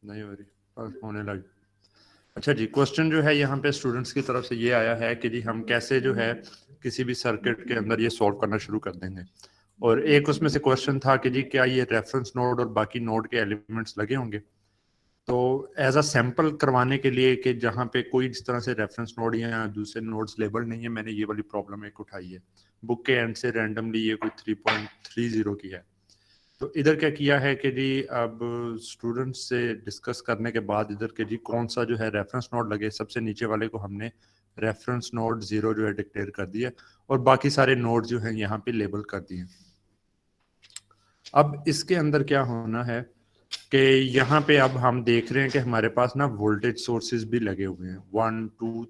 नहीं हो रही, बस होने लगी। अच्छा जी, क्वेश्चन जो है यहाँ पे स्टूडेंट्स की तरफ से ये आया है कि जी हम कैसे जो है किसी भी सर्किट के अंदर ये सॉल्व करना शुरू कर देंगे। और एक उसमें से क्वेश्चन था कि जी क्या ये रेफरेंस नोड और बाकी नोड के एलिमेंट्स लगे होंगे। तो एज अ सैंपल करवाने के लिए कि जहाँ पे कोई इस तरह से रेफरेंस नोड या दूसरे नोड्स लेबल नहीं है, मैंने ये वाली प्रॉब्लम एक उठाई है। बुक के एंड से रैंडमली ये कोई 3.30 की है। तो इधर क्या किया है कि जी अब स्टूडेंट्स से डिस्कस करने के बाद इधर के जी कौन सा जो है रेफरेंस नोड लगे, सबसे नीचे वाले को हमने रेफरेंस नोड 0 जो है डिक्लेयर कर दिया और बाकी सारे नोड जो हैं यहाँ पे लेबल कर दिए। अब इसके अंदर क्या होना है कि यहाँ पे अब हम देख रहे हैं कि हमारे पास ना वोल्टेज सोर्सेज भी लगे हुए हैं, 1 2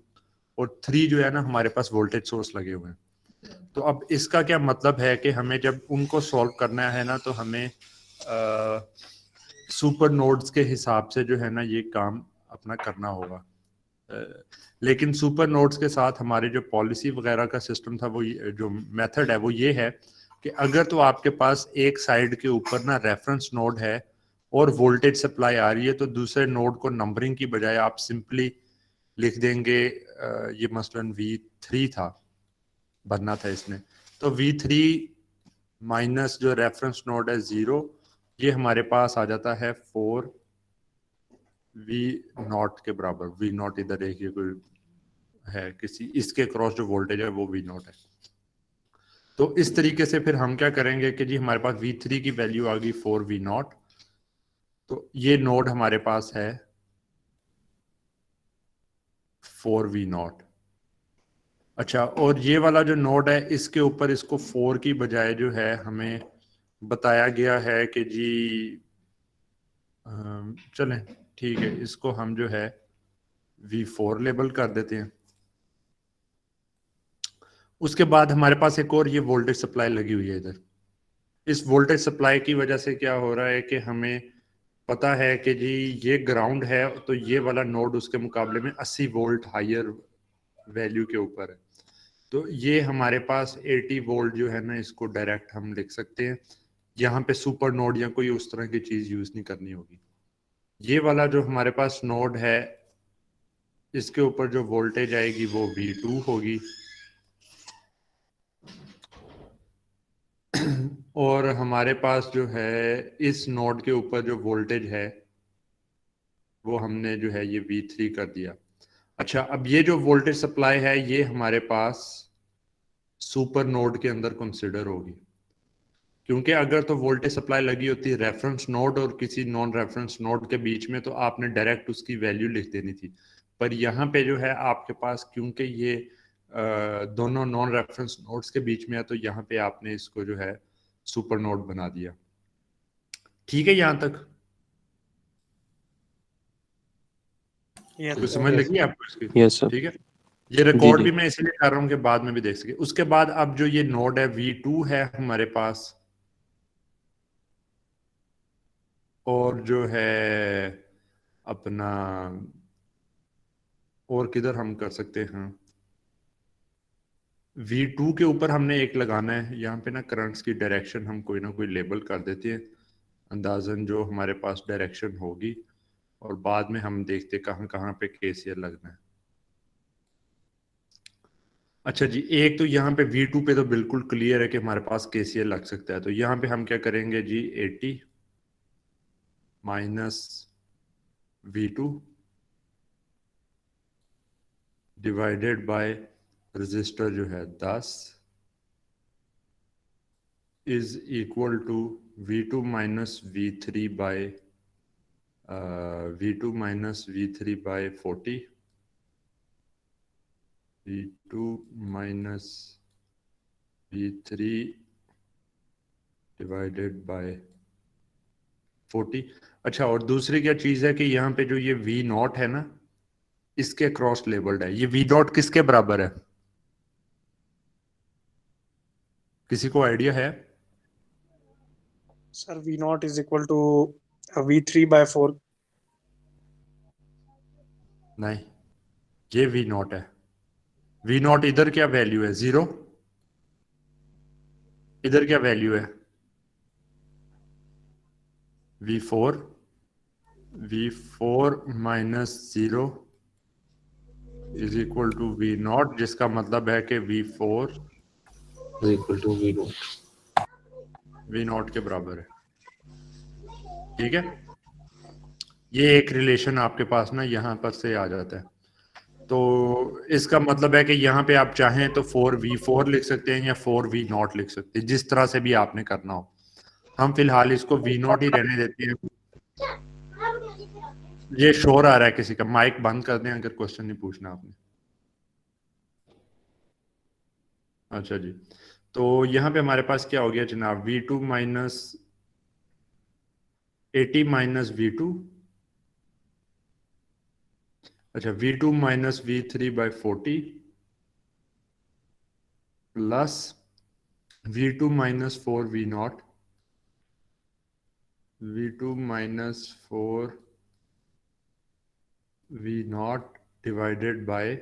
और 3 जो है ना हमारे पास वोल्टेज सोर्स लगे हुए हैं। तो अब इसका क्या मतलब है कि हमें जब उनको सॉल्व करना है ना तो हमें सुपर नोड्स के हिसाब से जो है ना ये काम अपना करना होगा। लेकिन सुपर नोड्स के साथ हमारे जो पॉलिसी वगैरह का सिस्टम था वो जो मेथड है वो ये है कि अगर तो आपके पास एक साइड के ऊपर ना रेफरेंस नोड है और वोल्टेज सप्लाई आ रही है तो दूसरे नोड को नंबरिंग की बजाय आप सिंपली लिख देंगे, ये मसलन V3 था, बनना था इसने, तो V3 माइनस जो रेफरेंस नोड है 0, ये हमारे पास आ जाता है 4V0 के बराबर। V0 इधर एक ये कोई है किसी इसके क्रॉस जो वोल्टेज है वो V0 है। तो इस तरीके से फिर हम क्या करेंगे कि जी हमारे पास V3 की वैल्यू आ गई 4V0, तो ये नोड हमारे पास है 4V0। अच्छा, और ये वाला जो नोड है इसके ऊपर इसको 4 की बजाय जो है हमें बताया गया है कि जी चलें ठीक है, इसको हम जो है V4 लेबल कर देते हैं। उसके बाद हमारे पास एक और ये वोल्टेज सप्लाई लगी हुई है इधर। इस वोल्टेज सप्लाई की वजह से क्या हो रहा है कि हमें पता है कि जी ये ग्राउंड है तो ये वाला नोड उसके मुकाबले में 80 वोल्ट हायर वैल्यू के ऊपर है। तो ये हमारे पास 80 वोल्ट जो है ना इसको डायरेक्ट हम लिख सकते हैं। यहाँ पे सुपर नोड या कोई उस तरह की चीज यूज नहीं करनी होगी। ये वाला जो हमारे पास नोड है इसके ऊपर जो वोल्टेज आएगी वो V2 होगी और हमारे पास जो है इस नोड के ऊपर जो वोल्टेज है वो हमने जो है ये V3 कर दिया। अच्छा, अब ये जो वोल्टेज सप्लाई है ये हमारे पास सुपर नोड के अंदर कंसिडर होगी, क्योंकि अगर तो वोल्टेज सप्लाई लगी होती रेफरेंस नोड और किसी नॉन रेफरेंस नोड के बीच में तो आपने डायरेक्ट उसकी वैल्यू लिख देनी थी। पर यहाँ पे जो है आपके पास क्योंकि ये दोनों नॉन रेफरेंस नोड्स के बीच में है तो यहाँ पे आपने इसको जो है सुपर नोड बना दिया। ठीक है यहाँ तक कोई समझ लगी आपको इसकी? Yes sir. ठीक है, ये जी रिकॉर्ड जी। भी मैं इसलिए कर रहा हूँ कि बाद में भी देख सके। उसके बाद अब जो ये नोड है V2 है हमारे पास, और जो है अपना और किधर हम कर सकते हैं, V2 के ऊपर हमने एक लगाना है। यहाँ पे ना करंट्स की डायरेक्शन हम कोई ना कोई लेबल कर देते हैं, अंदाजन जो हमारे पास डायरेक्शन होगी, और बाद में हम देखते कहाँ कहाँ पे KCL लगना है। अच्छा जी, एक तो यहाँ पे V2 पे तो बिल्कुल क्लियर है कि हमारे पास KCL लग सकता है। तो यहाँ पे हम क्या करेंगे जी, 80 minus V2 divided by register जो है 10 is equal to V2 minus V3 by V2 minus V3 by 40, V2 minus V3 divided by 40। अच्छा, और दूसरी क्या चीज़ है कि यहाँ पे जो ये V0 है ना इसके क्रॉस लेबल्ड है। ये V0 किसके बराबर है, किसी को आइडिया है? Sir V0 is equal to V3/4। नहीं, ये V0 है। V0 इधर क्या वैल्यू है, 0। इधर क्या वैल्यू है, V4। V4 minus 0 is equal to V0, जिसका मतलब है कि V4 is equal to V0 के बराबर है। ठीक है, ये एक रिलेशन आपके पास ना यहाँ पर से आ जाता है। तो इसका मतलब है कि यहाँ पे आप चाहें तो 4V4 लिख सकते हैं या 4V0 लिख सकते हैं, जिस तरह से भी आपने करना हो। हम फिलहाल इसको V0 ही रहने देते हैं। ये शोर आ रहा है किसी का, माइक बंद कर दें अगर क्वेश्चन नहीं पूछना आपने। अच्छा जी, तो यहाँ पे हमारे पास क्या हो गया जनाब, V2 माइनस 80 माइनस V2, अच्छा V2 minus V3/40 plus V2 minus 4V0, V2 minus 4V0 divided by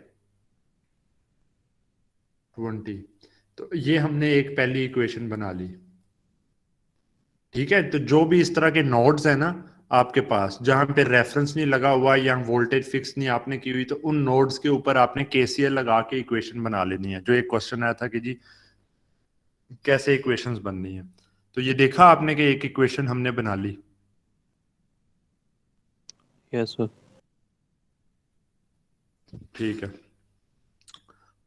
20। तो ये हमने एक पहली इक्वेशन बना ली। ठीक है, तो जो भी इस तरह के नोड्स है ना आपके पास, जहां पे रेफरेंस नहीं लगा हुआ या वोल्टेज फिक्स नहीं आपने की हुई, तो उन नोड्स के ऊपर आपने केसीएल लगा के इक्वेशन बना लेनी है। जो एक क्वेश्चन आया था कि जी कैसे इक्वेशंस बननी है, तो ये देखा आपने कि एक इक्वेशन हमने बना ली। Yes sir. ठीक है,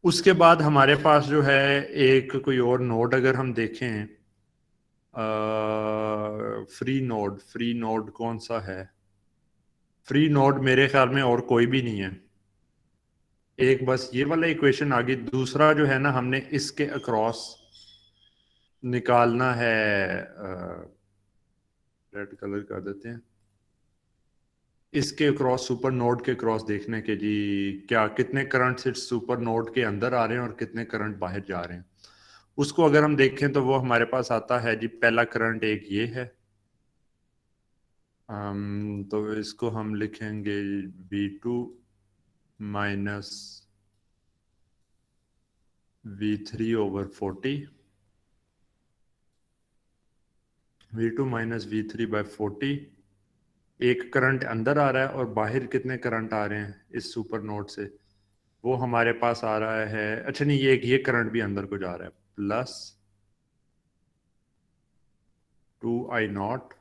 उसके बाद हमारे पास जो है एक कोई और नोड अगर हम देखें, फ्री नोड कौन सा है, फ्री नोड मेरे ख्याल में और कोई भी नहीं है। एक बस ये वाला इक्वेशन आ गई। दूसरा जो है ना, हमने इसके अक्रॉस निकालना है, रेड कलर कर देते हैं, इसके क्रॉस सुपर नोड के क्रॉस देखने के जी क्या कितने करंट से सुपर नोड के अंदर आ रहे हैं और कितने करंट बाहर जा रहे हैं। उसको अगर हम देखें तो वो हमारे पास आता है जी, पहला करंट एक ये है, तो इसको हम लिखेंगे V2 minus V3/40, V2 minus V3/40। एक करंट अंदर आ रहा है और बाहर कितने करंट आ रहे हैं इस सुपर नोड से, वो हमारे पास आ रहा है, अच्छा नहीं, ये करंट भी अंदर को जा रहा है, plus 2I0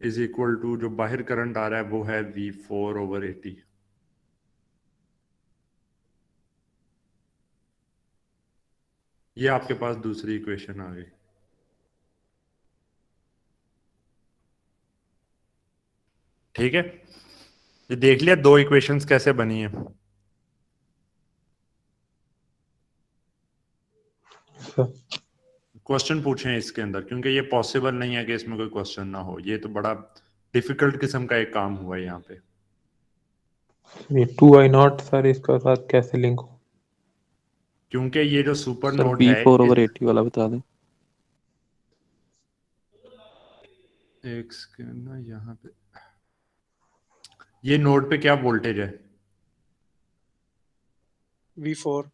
is equal to, जो बाहर करंट आ रहा है वो है V4/80। ये आपके पास दूसरी इक्वेशन आ गई। ठीक है, ये देख लिया दो इक्वेशंस कैसे बनी है। क्वेश्चन पूछें इसके अंदर, क्योंकि ये पॉसिबल नहीं है कि इसमें कोई क्वेश्चन ना हो। ये तो बड़ा डिफिकल्ट किस्म का एक काम हुआ है यहाँ पे। ये 2I0 सर इसके साथ कैसे लिंक हो? क्योंकि ये जो सुपर सर नोड है V4/80 वाला बता दें। एक सेकंड ना, यहाँ पे ये नोड पे क्या वोल्टेज है, V4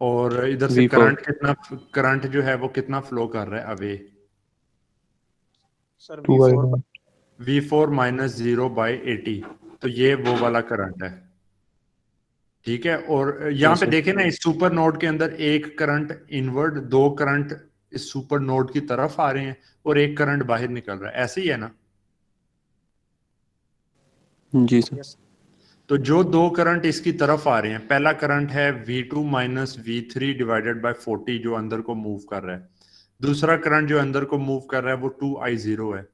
और इधर से V4 करंट कितना, करंट जो है वो कितना फ्लो कर रहा है away, sir 2I0 V4 V4 minus 0/80। तो ये वो वाला करंट है। ठीक है, और यहाँ पे सर। देखें ना, इस सुपर नोड के अंदर एक करंट इनवर्ड, दो करंट इस सुपर नोड की तरफ आ रहे हैं और एक करंट बाहर निकल रहा है, ऐसे ही है ना। जी सर। यस तो जो दो करंट इसकी तरफ आ रहे हैं, पहला करंट है V2 minus V3 divided by 40 जो अंदर को मूव कर रहा है। दूसरा करंट जो अंदर को मूव कर रहा है वो 2I0 है।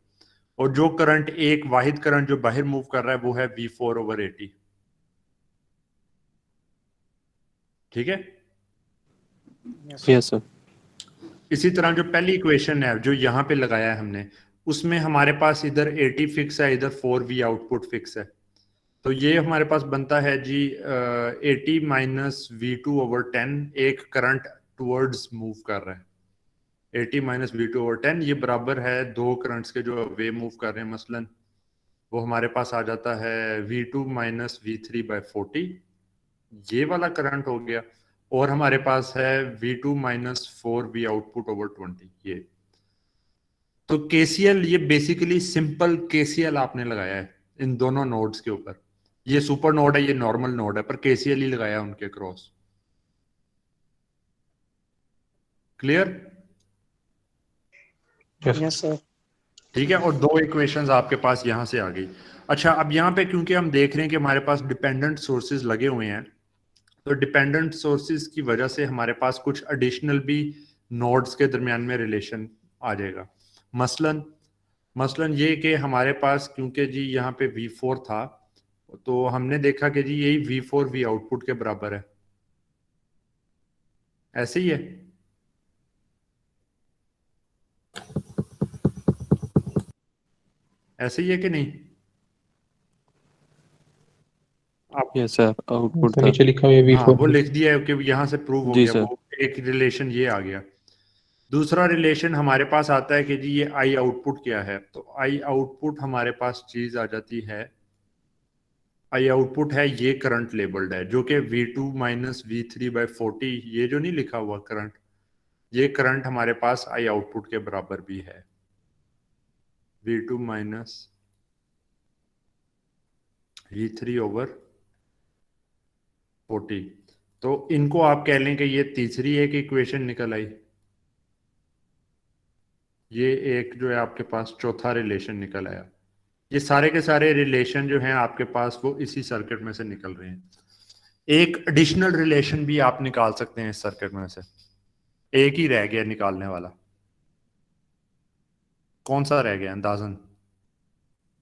और जो करंट, एक वाहिद करंट जो बाहर मूव कर रहा है वो है V4/80। ठीक है, यस यस सर। इसी तरह जो पहली इक्वेशन है जो यहाँ पे लगाया है हमने, उसमें हमारे पास इधर 80 फिक्स है, इधर 4V आउटपुट फिक्स है। तो ये हमारे पास बनता है जी 80 माइनस V2/10, एक करंट टुवर्ड्स मूव कर रहा है। 80 माइनस V2/10 ये बराबर है दो करंट्स के जो वे मूव कर रहे हैं, मसलन वो हमारे पास आ जाता है V2 माइनस V3/40, ये वाला करंट हो गया। और हमारे पास है V2 minus 4V output over 20, ये। तो केसीएल ये बेसिकली सिंपल केसीएल आपने लगाया है इन दोनों नोड्स के ऊपर। ये सुपर नोड है, ये नॉर्मल नोड है, पर केसीएल ही लगाया उनके cross. Clear? Yes. Yes, sir. ठीक है, और दो इक्वेशंस आपके पास यहां से आ गई। अच्छा, अब यहाँ पे क्योंकि हम देख रहे हैं कि हमारे पास डिपेंडेंट सोर्सेज लगे हुए हैं, तो डिपेंडेंट सोर्सेज की वजह से हमारे पास कुछ एडिशनल भी नोड्स के दरमियान में रिलेशन आ जाएगा। मसलन मसलन ये कि हमारे पास क्योंकि जी यहाँ पे V4 था, तो हमने देखा कि जी यही V4 V आउटपुट के बराबर है। ऐसे ही है। ऐसे ही है कि नहीं? आप यस सर, आउटपुट तो था। नीचे लिखा हुआ है हाँ, V4। वो लिख दिया है कि यहाँ से प्रूव हो जी गया, सर। वो एक रिलेशन ये आ गया। दूसरा रिलेशन हमारे पास आता है कि जी ये आई आउटपुट क्या है, तो आई आउटपुट हमारे पास चीज आ जाती है, आई आउटपुट है ये करंट लेबल्ड है जो कि V2 माइनस V3/40, ये जो नहीं लिखा हुआ करंट, ये करंट हमारे पास आई आउटपुट के बराबर भी है, V2 माइनस V3/40। तो इनको आप कह लें कि ये तीसरी एक इक्वेशन निकल आई, ये एक जो है आपके पास चौथा रिलेशन निकल आया। ये सारे के सारे रिलेशन जो हैं आपके पास वो इसी सर्किट में से निकल रहे हैं। एक एडिशनल रिलेशन भी आप निकाल सकते हैं इस सर्किट में से, एक ही रह गया निकालने वाला। कौन सा रह गया अंदाजन?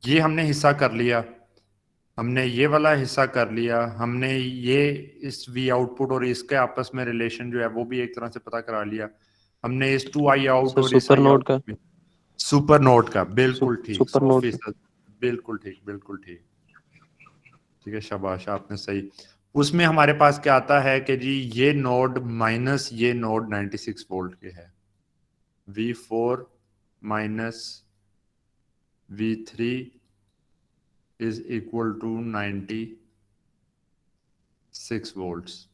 ये हमने हिस्सा कर लिया, हमने ये वाला हिस्सा कर लिया, हमने ये इस वी आउटपुट और इसके आपस में रिलेशन जो है वो भी एक तरह से पता करा लिया, हमने इस 2i आउट सर और इस सुपर आई नोड का। आउट, सुपर नोड का, बिल्कुल ठीक, सुपर नोड का। 100%, बिल्कुल ठीक, बिल्कुल ठीक। ठीक है, शाबाश, आपने सही। उसमें हमारे पास क्या आता है कि जी ये नोड माइनस ये नोड 96 वोल्ट के है, V4 minus V3 is equal to 96 volts.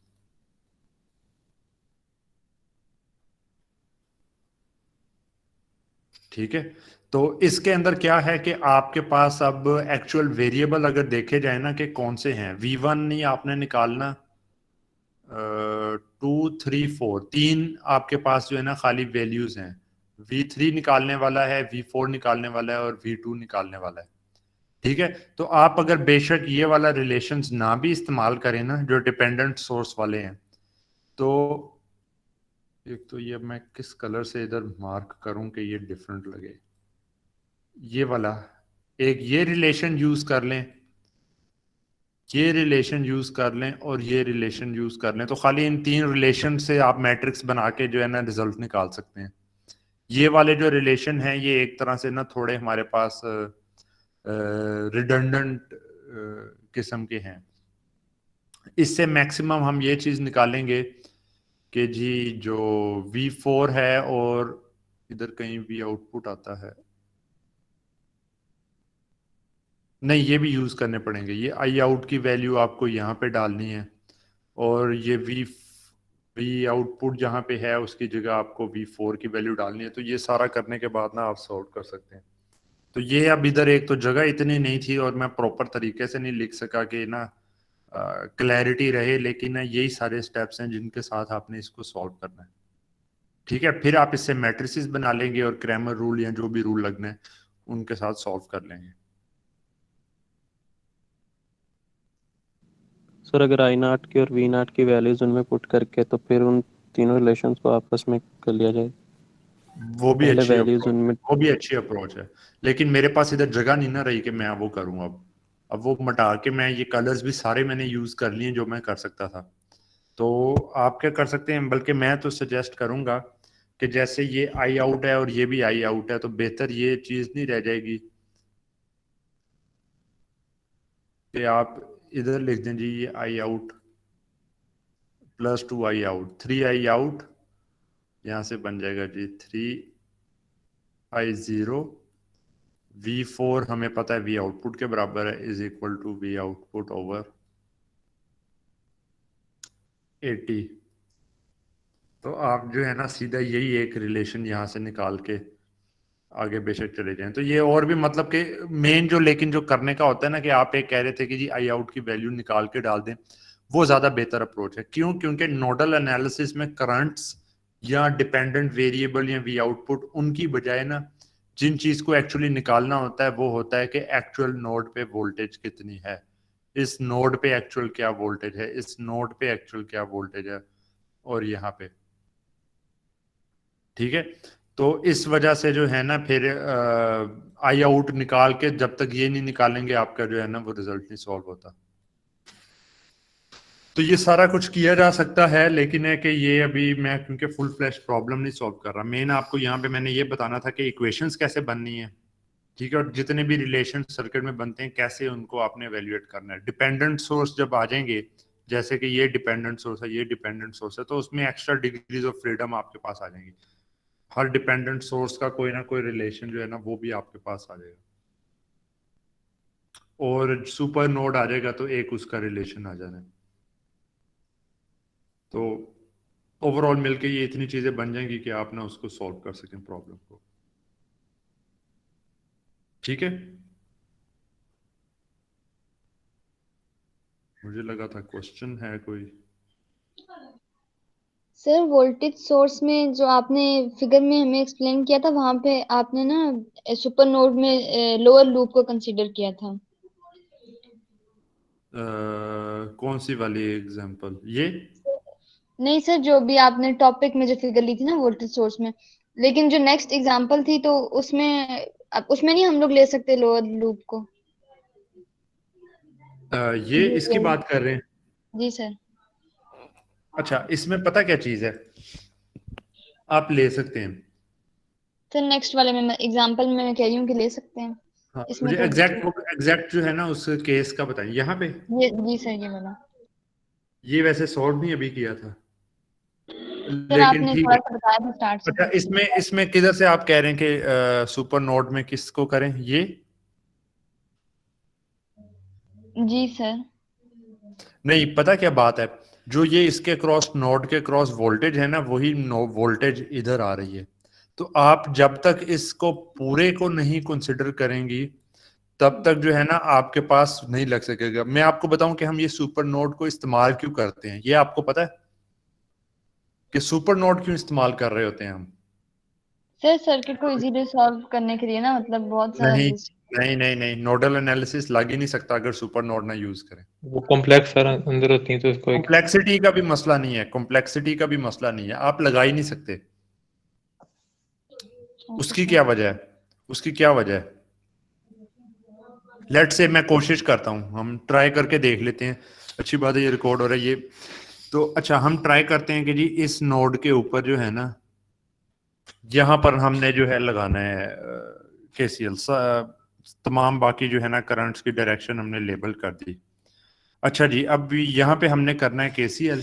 ठीक है, तो इसके अंदर क्या है कि आपके पास अब एक्चुअल वेरिएबल अगर देखे जाए ना कि कौन से हैं, V1 नहीं आपने निकालना, 2 3 4 तीन आपके पास जो है ना खाली वैल्यूज हैं। V3 निकालने वाला है, V4 निकालने वाला है और V2 निकालने वाला है। ठीक है, तो आप अगर बेशक ये वाला रिलेशंस ना भी इस्तेमाल करें ना जो डिपेंडेंट सोर्स वाले हैं, तो एक तो ये मैं किस कलर से इधर मार्क करूं कि ये डिफरेंट लगे, ये वाला एक ये रिलेशन यूज कर लें, ये रिलेशन यूज कर लें और ये रिलेशन यूज कर लें, तो खाली इन तीन रिलेशन से आप मैट्रिक्स बना के जो है ना रिजल्ट निकाल सकते हैं। ये वाले जो रिलेशन हैं ये एक तरह से ना थोड़े हमारे पास रिडंडेंट किस्म के हैं। इससे मैक्सिमम हम ये चीज निकालेंगे कि जी जो V4 है और इधर कहीं V आउटपुट आता है, नहीं ये भी यूज करने पड़ेंगे, ये आई आउट की वैल्यू आपको यहाँ पे डालनी है और ये वी आउटपुट जहाँ पे है उसकी जगह आपको V4 की वैल्यू डालनी है। तो ये सारा करने के बाद ना आप सॉल्व कर सकते हैं। तो ये अब इधर एक तो जगह इतनी नहीं थी और मैं प्रॉपर तरीके से नहीं लिख सका कि ना क्लैरिटी रहे, लेकिन ना यही सारे स्टेप्स हैं जिनके साथ आपने इसको सॉल्व करना है। ठीक है, फिर आप इससे मैट्रिसेस बना लेंगे और क्रैमर रूल या जो भी रूल लगने हैं उनके साथ सॉल्व कर लेंगे। सर अगर आई नॉट की और वी नॉट की वैल्यूज उनमें पुट करके तो फिर उन तीनों रिलेशंस को आपस में कर लिया जाए। वो भी पहले अच्छी वैल्यूज अप्रोच, उनमें। वो भी अच्छी अप्रोच है, लेकिन मेरे पास इधर जगह नहीं ना रही कि मैं वो करूं। अब वो मटा के मैं ये कलर्स भी सारे मैंने यूज कर लिए जो मैं कर सकता था। तो आप क्या कर सकते हैं, बल्कि मैं तो सजेस्ट करूंगा कि जैसे ये आई आउट है और ये भी आई आउट है, तो बेहतर ये चीज नहीं रह जाएगी कि आप इधर लिख दें जी ये I out plus 2i out, 3i out, यहां से बन जाएगा जी 3i0, V4 हमें पता है V आउटपुट के बराबर है, is equal to V output over 80। तो आप जो है ना सीधा यही एक रिलेशन यहां से निकाल के आगे बेशक चले जाएं। तो ये और भी मतलब कि मेन जो लेकिन जो करने का होता है ना, कि आप एक कह रहे थे कि जी आई आउट की वैल्यू निकाल के डाल दें, वो ज्यादा बेहतर अप्रोच है। क्यों? क्योंकि नोडल एनालिसिस में करंट्स या डिपेंडेंट वेरिएबल या वी आउटपुट, उनकी बजाय ना जिन चीज को एक्चुअली निकालना होता है वो होता है कि एक्चुअल नोड पे वोल्टेज कितनी है, इस नोड पे एक्चुअल क्या वोल्टेज है, इस नोड पे एक्चुअल क्या वोल्टेज है, और यहाँ पे। ठीक है, तो इस वजह से जो है ना फिर आई आउट निकाल के जब तक ये नहीं निकालेंगे आपका जो है ना वो रिजल्ट नहीं सॉल्व होता। तो ये सारा कुछ किया जा सकता है, लेकिन है कि ये अभी मैं क्योंकि फुल फ्लैश प्रॉब्लम नहीं सॉल्व कर रहा, मेन आपको यहाँ पे मैंने ये बताना था कि इक्वेशंस कैसे बननी है। ठीक है, और जितने भी रिलेशन सर्किट में बनते हैं कैसे उनको आपने एवेल्युएट करना है। डिपेंडेंट सोर्स जब आ जाएंगे, जैसे कि ये डिपेंडेंट सोर्स है, ये डिपेंडेंट सोर्स है, तो उसमें एक्स्ट्रा डिग्रीज ऑफ फ्रीडम आपके पास आ जाएंगी। हर डिपेंडेंट सोर्स का कोई ना कोई रिलेशन जो है ना वो भी आपके पास आ जाएगा, और सुपर नोड आ जाएगा तो एक उसका रिलेशन आ जाना है। तो ओवरऑल मिलके ये इतनी चीजें बन जाएंगी कि आप ना उसको सॉल्व कर सकें प्रॉब्लम को। ठीक है, मुझे लगा था क्वेश्चन है कोई। सर वोल्टेज सोर्स में जो आपने फिगर में हमें एक्सप्लेन किया था, वहां पे आपने ना सुपर नोड में लोअर लूप को कंसीडर किया था। कौन सी वाली एग्जांपल? ये नहीं सर, जो भी आपने टॉपिक में जो फिगर ली थी ना वोल्टेज सोर्स में, लेकिन जो नेक्स्ट एग्जांपल थी तो उसमें अब उसमें नहीं हम लोग ले सकते लोअर लूप को? ये इसकी बात कर रहे हैं? जी सर। अच्छा, इसमें पता क्या चीज है, आप ले सकते हैं। सर नेक्स्ट वाले में एग्जांपल में मैं कह रही हूँ कि ले सकते हैं। हाँ, इसमें मुझे तो एग्जैक्ट जो है ना उस केस का बताएं यहाँ पे। ये जी सर, ये वाला ये वैसे सॉल्व नहीं अभी किया था, सर लेकिन आपने ठीक थोड़ा है। सा बताया था स्टार्ट से। अच्छा, इसमें किधर से आप कह रहे हैं कि सुपर नोड में किसको करें? ये जी सर। नहीं पता क्या बात है, जो ये इसके क्रॉस नोड के क्रॉस वोल्टेज है ना, वही वोल्टेज इधर आ रही है। तो आप जब तक इसको पूरे को नहीं कंसिडर करेंगी तब तक जो है ना आपके पास नहीं लग सकेगा। मैं आपको बताऊं कि हम ये सुपर नोड को इस्तेमाल क्यों करते हैं, ये आपको पता है कि सुपर नोड क्यों इस्तेमाल कर रहे होते हैं हम? सर सर्किट को इजीली सॉल्व करने के लिए ना, मतलब बहुत सारा नहीं नहीं नहीं नहीं, नोडल एनालिसिस लग ही नहीं सकता अगर सुपर नोड ना यूज करें। वो कॉम्प्लेक्स अंदर होती है तो इसको एक कॉम्प्लेक्सिटी का भी मसला नहीं है, कॉम्प्लेक्सिटी का भी मसला नहीं है, आप लगा ही नहीं सकते। उसकी क्या वजह है, उसकी क्या वजह है? लेट से मैं कोशिश करता हूं, हम ट्राई करके देख लेते हैं। अच्छी बात है, ये रिकॉर्ड हो रहा है ये। तो अच्छा, हम ट्राई करते हैं कि जी इस नोड के ऊपर जो है ना, यहाँ पर हमने जो है लगाना है केसीएल। तमाम बाकी जो है ना करंट्स की डायरेक्शन हमने लेबल कर दी। अच्छा जी, अब यहाँ पे हमने करना है केसीएल,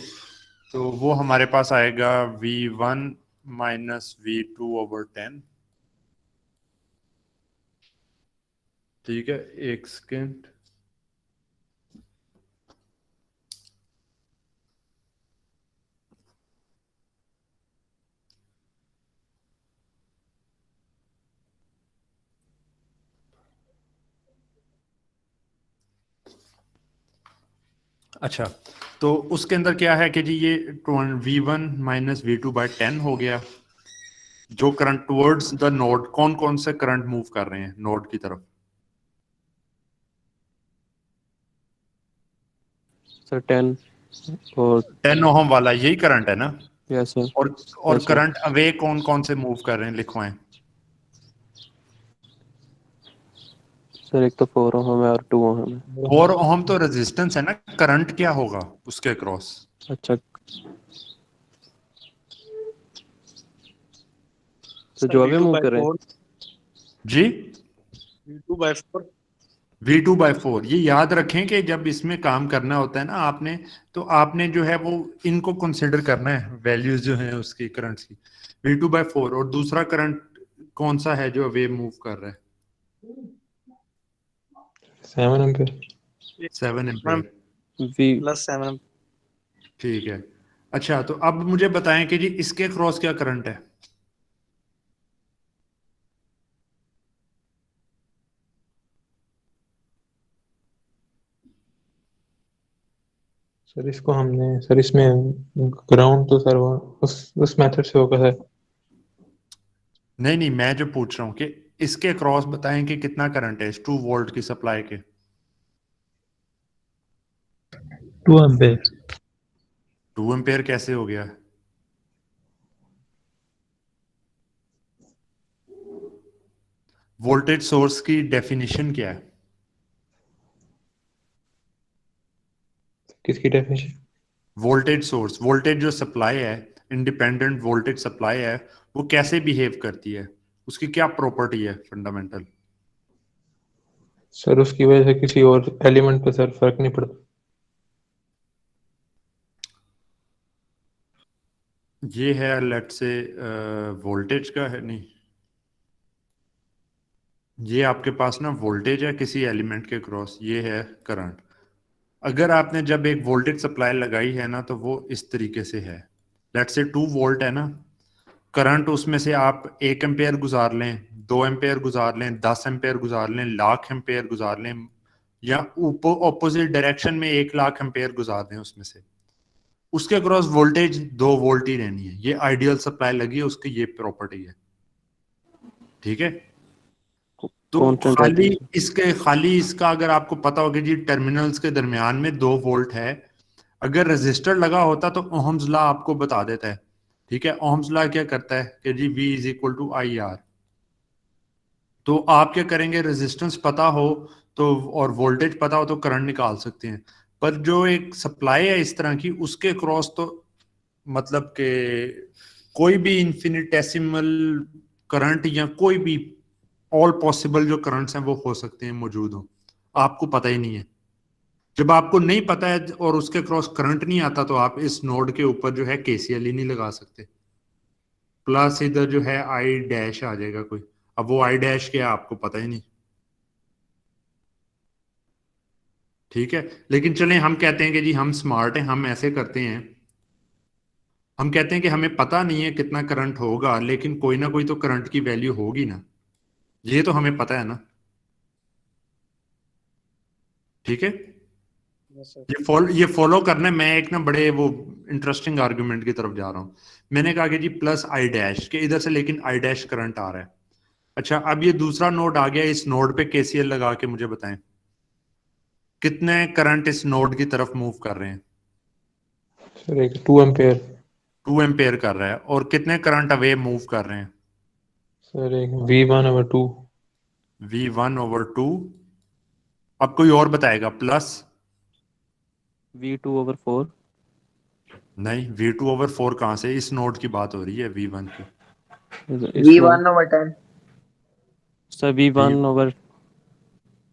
तो वो हमारे पास आएगा V1 माइनस V2/10। ठीक है, एक सेकेंड। अच्छा, तो उसके अंदर क्या है कि जी ये V1 माइनस V2/10 हो गया। जो करंट टुवर्ड्स द नोड, कौन कौन से करंट मूव कर रहे हैं नोड की तरफ? सर 10 और 10 ओहम वाला यही करंट है ना? Yes sir. और यस सर। करंट अवे कौन कौन से मूव कर रहे हैं, लिखवाएं। सर एक तो 4 ओहम है और 2 ओहम है। 4 ओहम तो रेजिस्टेंस है ना, करंट क्या होगा उसके क्रॉस? अच्छा, तो Sir, जो अभी V2 मूव by कर रहे हैं। 4, जी, V2 by 4, V2/4। ये याद रखें कि जब इसमें काम करना होता है ना आपने, तो आपने जो है वो इनको कंसिडर करना है, वैल्यूज जो है उसकी करंट की। V2/4, और दूसरा करंट कौन सा है जो वे मूव कर रहा है? 7 एम्पीयर 7 एम्पीयर। We plus 7. ठीक है। अच्छा, तो अब मुझे बताएं कि जी इसके क्रॉस क्या करंट है? सर इसको हमने सर इसमें ग्राउंड तो सर वो उस मेथड से होगा सर। नहीं नहीं, मैं जो पूछ रहा हूँ कि इसके क्रॉस बताएं कि कितना करंट है इस 2 वोल्ट की सप्लाई के। 2 एम्पेयर। 2 एम्पेयर कैसे हो गया? वोल्टेज सोर्स की डेफिनेशन क्या है? किसकी डेफिनेशन? वोल्टेज सोर्स, वोल्टेज जो सप्लाई है, इंडिपेंडेंट वोल्टेज सप्लाई है, वो कैसे बिहेव करती है, उसकी क्या प्रॉपर्टी है फंडामेंटल? सर उसकी वजह से किसी और एलिमेंट पे सर फर्क नहीं पड़ता। ये है लेट से वोल्टेज का है, नहीं, ये आपके पास ना वोल्टेज है किसी एलिमेंट के क्रॉस, ये है करंट। अगर आपने जब एक वोल्टेज सप्लाई लगाई है ना तो वो इस तरीके से है, लेट से 2 वोल्ट है ना, करंट उसमें से आप 1 एम्पेयर गुजार लें, 2 एम्पेयर गुजार लें, 10 एम्पेयर गुजार लें, लाख एम्पेयर गुजार लें, या ऑपोजिट डायरेक्शन में 1 लाख एम्पेयर गुजार दें, उसमें से उसके क्रॉस वोल्टेज 2 वोल्ट ही रहनी है। ये आइडियल सप्लाई लगी है, उसकी ये प्रॉपर्टी है, ठीक है। तो कांस्टेंट रहती है सर। खाली इसका अगर आपको पता हो कि जी टर्मिनल्स के दरमियान में 2 वोल्ट है, अगर रेजिस्टर लगा होता तो ओहम्स लॉ आपको बता देता है, ठीक है। ओहम्स लॉ क्या करता है कि जी V is equal to I R. तो आप क्या करेंगे, रेजिस्टेंस पता हो तो और वोल्टेज पता हो तो करंट निकाल सकते हैं। पर जो एक सप्लाई है इस तरह की, उसके क्रॉस तो मतलब कि कोई भी इन्फिनिटेसिमल करंट या कोई भी ऑल पॉसिबल जो करंट्स हैं वो हो सकते हैं, मौजूद हो, आपको पता ही नहीं है। जब आपको नहीं पता है और उसके क्रॉस करंट नहीं आता तो आप इस नोड के ऊपर जो है केसीएल ही नहीं लगा सकते। प्लस इधर जो है आई डैश आ जाएगा कोई, अब वो आई डैश क्या है आपको पता ही नहीं, ठीक है। लेकिन चलें, हम कहते हैं कि जी हम स्मार्ट हैं, हम ऐसे करते हैं, हम कहते हैं कि हमें पता नहीं है कितना करंट होगा, लेकिन कोई ना कोई तो करंट की वैल्यू होगी ना, ये तो हमें पता है ना, ठीक है। Yes, sir. ये फॉलो करना है। मैं एक ना बड़े वो इंटरेस्टिंग आर्गुमेंट की तरफ जा रहा हूँ। मैंने कहा कि जी प्लस आई डैश के इधर से, लेकिन आई डैश करंट आ रहा है। अच्छा, अब ये दूसरा नोड आ गया, इस नोड पे केसीएल लगा के मुझे बताएं कितने करंट इस नोड की तरफ मूव कर रहे हैं। सर एक 2 एम्पेयर। 2 एम्पेयर कर रहा है, और कितने करंट अवे मूव कर रहे हैं? सर एक V1/2। V1/2। अब कोई और बताएगा प्लस? V2/4। नहीं, V2/4 कहाँ से, इस नोड की बात हो रही है V1 की। इस node V1/10। Sir V1/10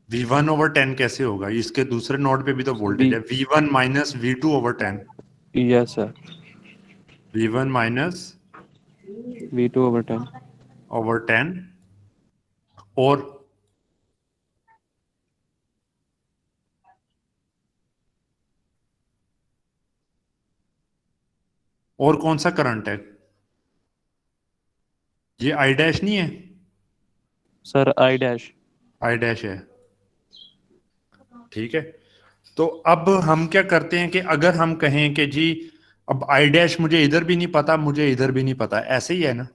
V1/10 कैसे होगा? इसके दूसरे नोड पे भी तो वोल्टेज है, V1 minus V2/10। Yes sir V1 minus V2/10। Over 10। और कौन सा करंट है? ये आई डैश नहीं है, sir I dash. I dash है, ठीक है। तो अब हम क्या करते हैं कि अगर हम कहें कि जी अब आई डैश मुझे इधर भी नहीं पता, मुझे इधर भी नहीं पता, ऐसे ही है ना,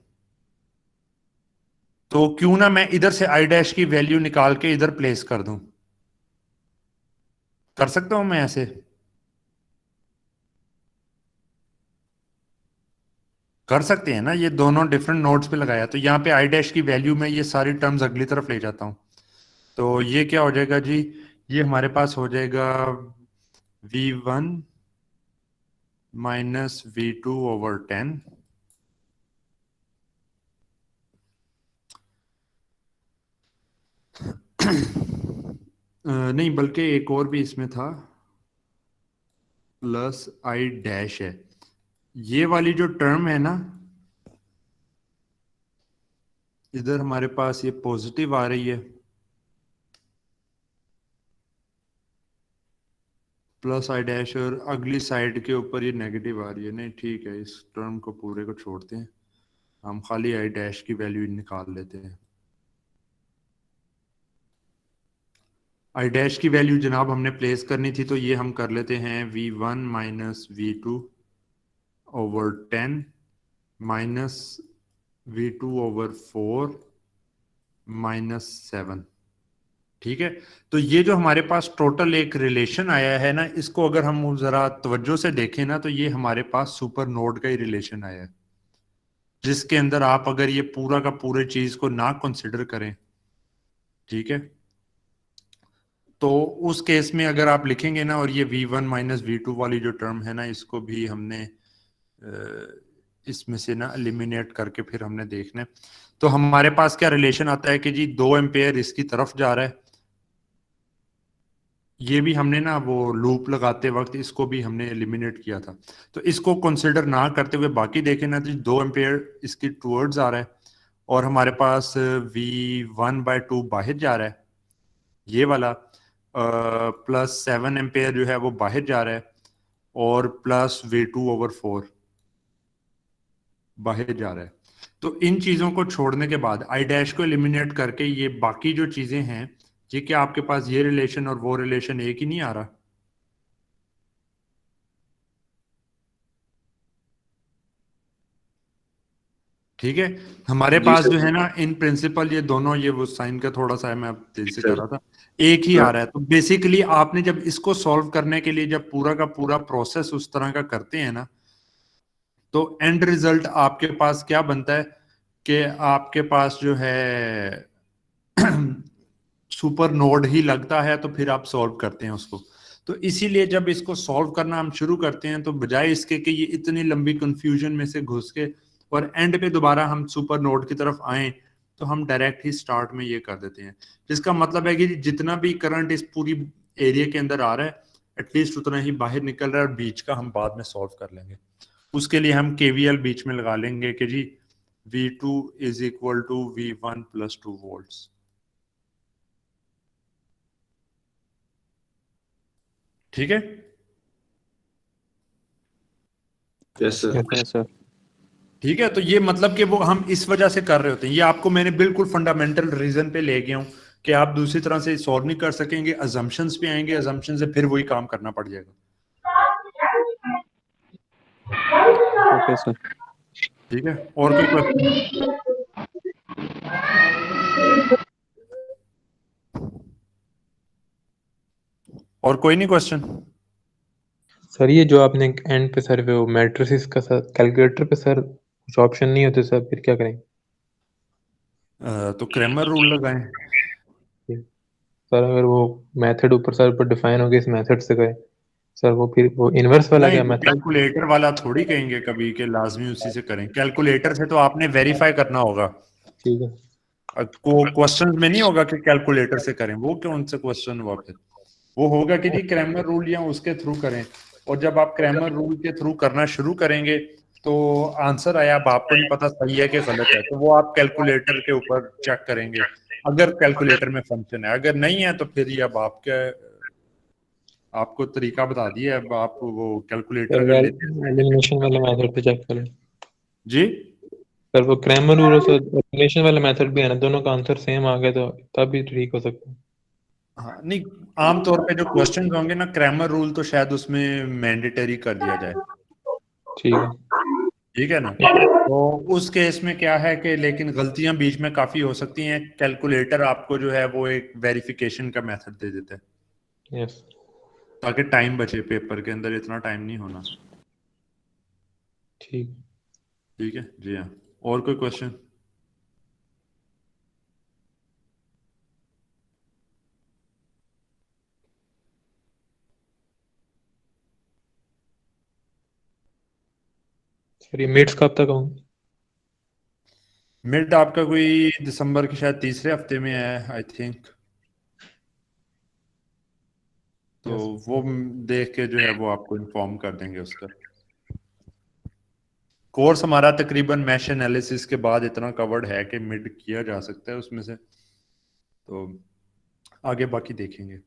तो क्यों ना मैं इधर से आई डैश की वैल्यू निकाल के इधर प्लेस कर दूं। कर सकता हूं मैं ऐसे? कर सकते हैं ना, ये दोनों डिफरेंट नोड्स पे लगाया, तो यहाँ पे आई डैश की वैल्यू में ये सारी टर्म्स अगली तरफ ले जाता हूं, तो ये क्या हो जाएगा जी, ये हमारे पास हो जाएगा V1 माइनस V2/10। नहीं, बल्कि एक और भी इसमें था, प्लस आई डैश है। ये वाली जो टर्म है ना, इधर हमारे पास ये पॉजिटिव आ रही है, प्लस आई डैश, और अगली साइड के ऊपर ये नेगेटिव आ रही है। नहीं ठीक है, इस टर्म को पूरे को छोड़ते हैं, हम खाली आई डैश की वैल्यू निकाल लेते हैं। आई डैश की वैल्यू जनाब हमने प्लेस करनी थी, तो ये हम कर लेते हैं v1 minus v2 over 10 minus v2 over 4 minus 7। ठीक है, तो ये जो हमारे पास टोटल एक रिलेशन आया है ना, इसको अगर हम जरा तवज्जो से देखें ना, तो ये हमारे पास सुपर नोड का ही रिलेशन आया है, जिसके अंदर आप अगर ये पूरा का पूरे चीज को ना कंसिडर करें, ठीक है, तो उस केस में अगर आप लिखेंगे ना, और ये v1 माइनस v2 वाली जो टर्म है ना, इसको भी हमने इसमें से ना एलिमिनेट करके फिर हमने देखना है, तो हमारे पास क्या रिलेशन आता है कि जी 2 एम्पेयर इसकी तरफ जा रहा है। ये भी हमने ना वो लूप लगाते वक्त इसको भी हमने एलिमिनेट किया था, तो इसको कंसिडर ना करते हुए बाकी देखें ना, तो 2 एम्पेयर इसकी टूवर्ड्स आ रहा है, और हमारे पास v1/2 बाहर जा रहा है, ये वाला प्लस 7 एम्पेयर जो है वो बाहर जा रहा है, और प्लस v2 ओवर 4 बाहर जा रहा है। तो इन चीजों को छोड़ने के बाद आई डैश को एलिमिनेट करके ये बाकी जो चीजें हैं, ये क्या आपके पास ये रिलेशन और वो रिलेशन एक ही नहीं आ रहा? ठीक है, हमारे पास जो है ना इन प्रिंसिपल ये दोनों, ये वो साइन का थोड़ा सा है, मैं तेजी से कर रहा था, एक ही आ रहा है। तो बेसिकली आपने जब इसको सॉल्व करने के लिए जब पूरा का पूरा प्रोसेस उस तरह का करते हैं ना, तो एंड रिजल्ट आपके पास क्या बनता है कि आपके पास जो है सुपर नोड ही लगता है, तो फिर आप सॉल्व करते हैं उसको। तो इसीलिए जब इसको सॉल्व करना हम शुरू करते हैं, तो बजाय इसके कि ये इतनी लंबी कंफ्यूजन में से घुस के और एंड पे दोबारा हम सुपर नोड की तरफ आए, तो हम डायरेक्ट ही स्टार्ट में ये कर देते हैं, जिसका मतलब है कि जितना भी करंट इस पूरी एरिया के अंदर आ रहा है, एटलीस्ट उतना ही बाहर निकल रहा है, और बीच का हम बाद में सॉल्व कर लेंगे। उसके लिए हम KVL बीच में लगा लेंगे कि जी V2 is equal to V1 plus 2 volts. ठीक है, यस सर। ठीक है, तो ये मतलब कि वो हम इस वजह से कर रहे होते हैं। ये आपको मैंने बिल्कुल फंडामेंटल रीजन पे ले गया हूं कि आप दूसरी तरह से सॉल्व नहीं कर सकेंगे, अजम्पशंस पे आएंगे, अजम्पशन से फिर वही काम करना पड़ जाएगा। Okay sir. ठीक है, और कोई क्वेश्चन? और कोई नहीं क्वेश्चन? सर ये जो आपने एंड पे सर वो मैट्रिसेस का सर कैलकुलेटर पे सर कुछ ऑप्शन नहीं होते सर, फिर क्या करें? तो क्रैमर रूल लगाएं। सर अगर वो मेथड ऊपर सर ऊपर डिफाइन हो गया इस मेथड से गए सर, वो फिर वो इनवर्स वाला नहीं, क्या तो मेथड? कैलकुलेटर वाला थोड़ी कहेंगे कभी कि लाजमी उसी से करें। कैलकुलेटर से तो आपने वेरीफाई करना होगा, ठीक है को क्वेश्चन में नहीं होगा कि कैलकुलेटर से करें। वो कौन सा क्वेश्चन हुआ? फिर वो होगा कि जी क्रैमर रूल या उसके थ्रू करें, और जब आप क्रैमर रूल के थ्रू करना शुरू करेंगे, तो आंसर आया, अब आपको नहीं पता सही है कि गलत है, तो वो आप कैलकुलेटर के ऊपर चेक करेंगे, अगर कैलकुलेटर में फंक्शन है। अगर नहीं है तो फिर ये अब आपको तरीका बता दिया, अब आप वो कैलकुलेटर सर, अगर लेते हैं। एलिमिनेशन वाले मेथड पे चेक करें जी सर, वो क्रैमर रूल और एलिमिनेशन वाला मेथड भी है ना, दोनों का आंसर सेम आ गया तो तब भी ठीक हो सकता है। हाँ, नहीं, आमतौर पे जो क्वेश्चन होंगे ना क्रैमर रूल, तो शायद उसमें मैंडेटरी कर दिया जाए। ठीक है ठीक है ना, तो उस केस में क्या है कि लेकिन गलतियां बीच में काफी हो सकती हैं। कैलकुलेटर आपको जो है वो एक वेरिफिकेशन का मेथड दे देता है, यस ताकि टाइम बचे, पेपर के अंदर इतना टाइम नहीं होना। ठीक। ठीक है जी हाँ, और कोई क्वेश्चन? सर ये मिड्स कब तक होंगे? मिड आपका कोई दिसंबर के शायद तीसरे हफ्ते में है आई थिंक, तो यस वो देख के जो है वो आपको इन्फॉर्म कर देंगे उसका। कोर्स हमारा तकरीबन मैश एनालिसिस के बाद इतना कवर्ड है कि मिड किया जा सकता है उसमें से, तो आगे बाकी देखेंगे।